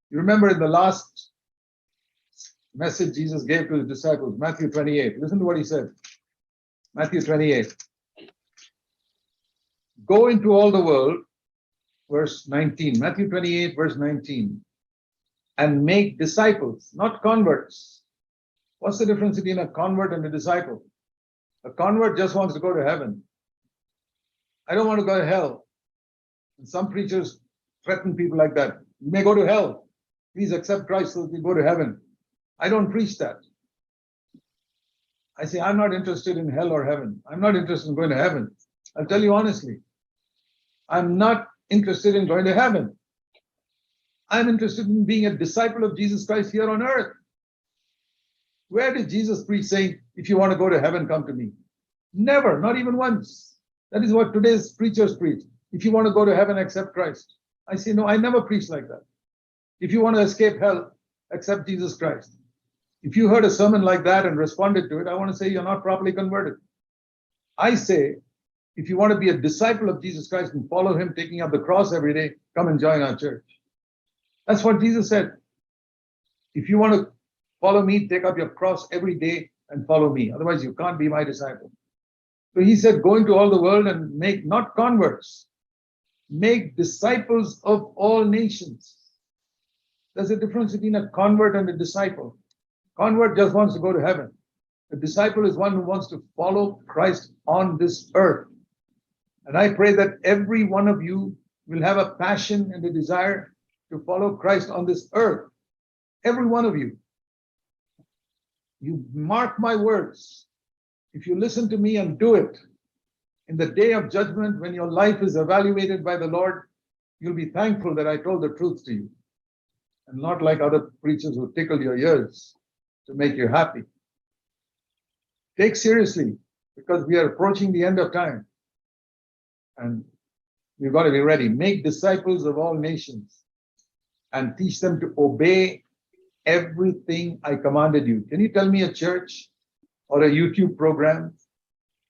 You remember in the last message Jesus gave to his disciples, Matthew 28. Listen to what he said. Matthew 28. Go into all the world, verse 19. Matthew 28, verse 19. And make disciples, not converts. What's the difference between a convert and a disciple? A convert just wants to go to heaven. I don't want to go to hell. And some preachers threaten people like that. You may go to hell. Please accept Christ so that you go to heaven. I don't preach that. I say, I'm not interested in hell or heaven. I'm not interested in going to heaven. I'll tell you honestly. I'm not interested in going to heaven. I'm interested in being a disciple of Jesus Christ here on earth. Where did Jesus preach saying, if you want to go to heaven, come to me? Never, not even once. That is what today's preachers preach. If you want to go to heaven, accept Christ. I say, no, I never preach like that. If you want to escape hell, accept Jesus Christ. If you heard a sermon like that and responded to it, I want to say you're not properly converted. I say, if you want to be a disciple of Jesus Christ and follow him taking up the cross every day, come and join our church. That's what Jesus said. If you want to follow me, take up your cross every day and follow me. Otherwise, you can't be my disciple. So he said, go into all the world and make not converts, make disciples of all nations. There's a difference between a convert and a disciple. Convert just wants to go to heaven. A disciple is one who wants to follow Christ on this earth. And I pray that every one of you will have a passion and a desire to follow Christ on this earth. Every one of you. You mark my words. If you listen to me and do it, in the day of judgment, when your life is evaluated by the Lord, you'll be thankful that I told the truth to you. And not like other preachers who tickle your ears to make you happy. Take seriously, because we are approaching the end of time. And we've got to be ready. Make disciples of all nations and teach them to obey everything I commanded you. Can you tell me a church or a YouTube program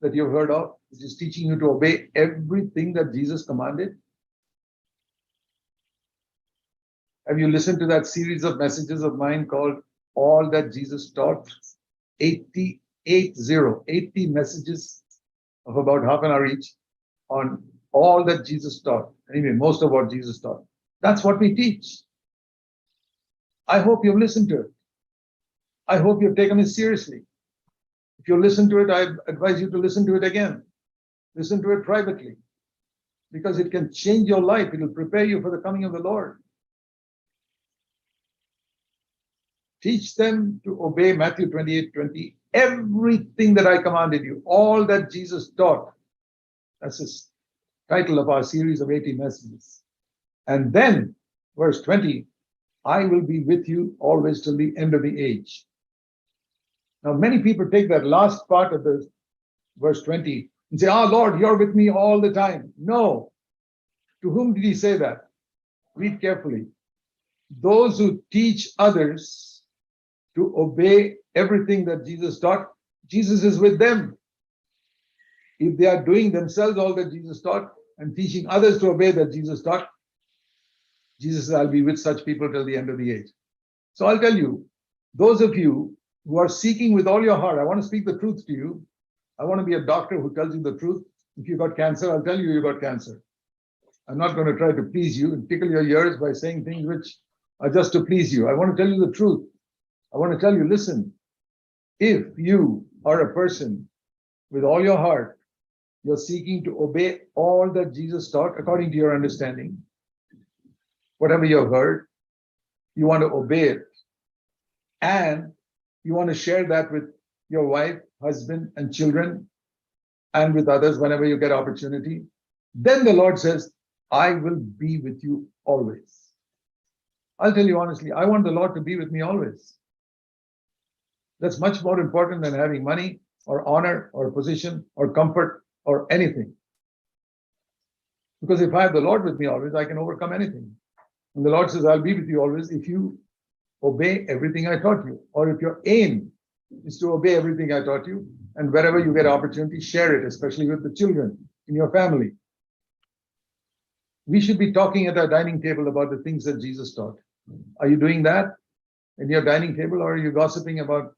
that you've heard of, which is teaching you to obey everything that Jesus commanded? Have you listened to that series of messages of mine called All That Jesus Taught? 80 messages of about half an hour each on all that Jesus taught. Anyway, most of what Jesus taught. That's what we teach. I hope you've listened to it. I hope you've taken it seriously. If you listen to it, I advise you to listen to it again. Listen to it privately, because it can change your life. It will prepare you for the coming of the Lord. Teach them to obey Matthew 28:20, everything that I commanded you, all that Jesus taught. That's the title of our series of 80 messages. And then, verse 20, I will be with you always till the end of the age. Now, many people take that last part of the verse 20 and say, Lord, you're with me all the time. No. To whom did he say that? Read carefully. Those who teach others to obey everything that Jesus taught, Jesus is with them. If they are doing themselves all that Jesus taught and teaching others to obey that Jesus taught, Jesus says, I'll be with such people till the end of the age. So I'll tell you, those of you who are seeking with all your heart, I want to speak the truth to you. I want to be a doctor who tells you the truth. If you got cancer, I'll tell you you got cancer. I'm not going to try to please you and tickle your ears by saying things which are just to please you. I want to tell you the truth. I want to tell you, listen, if you are a person with all your heart, you're seeking to obey all that Jesus taught according to your understanding, whatever you've heard, you want to obey it, and you want to share that with your wife, husband, and children, and with others whenever you get opportunity, then the Lord says, I will be with you always. I'll tell you honestly, I want the Lord to be with me always. That's much more important than having money or honor or position or comfort or anything. Because if I have the Lord with me always, I can overcome anything. And the Lord says, I'll be with you always if you obey everything I taught you. Or if your aim is to obey everything I taught you, and wherever you get opportunity, share it, especially with the children in your family. We should be talking at our dining table about the things that Jesus taught. Are you doing that in your dining table, or are you gossiping about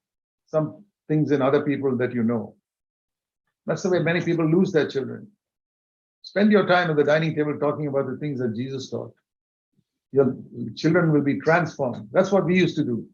some things in other people that you know? That's the way many people lose their children. Spend your time at the dining table talking about the things that Jesus taught. Your children will be transformed. That's what we used to do.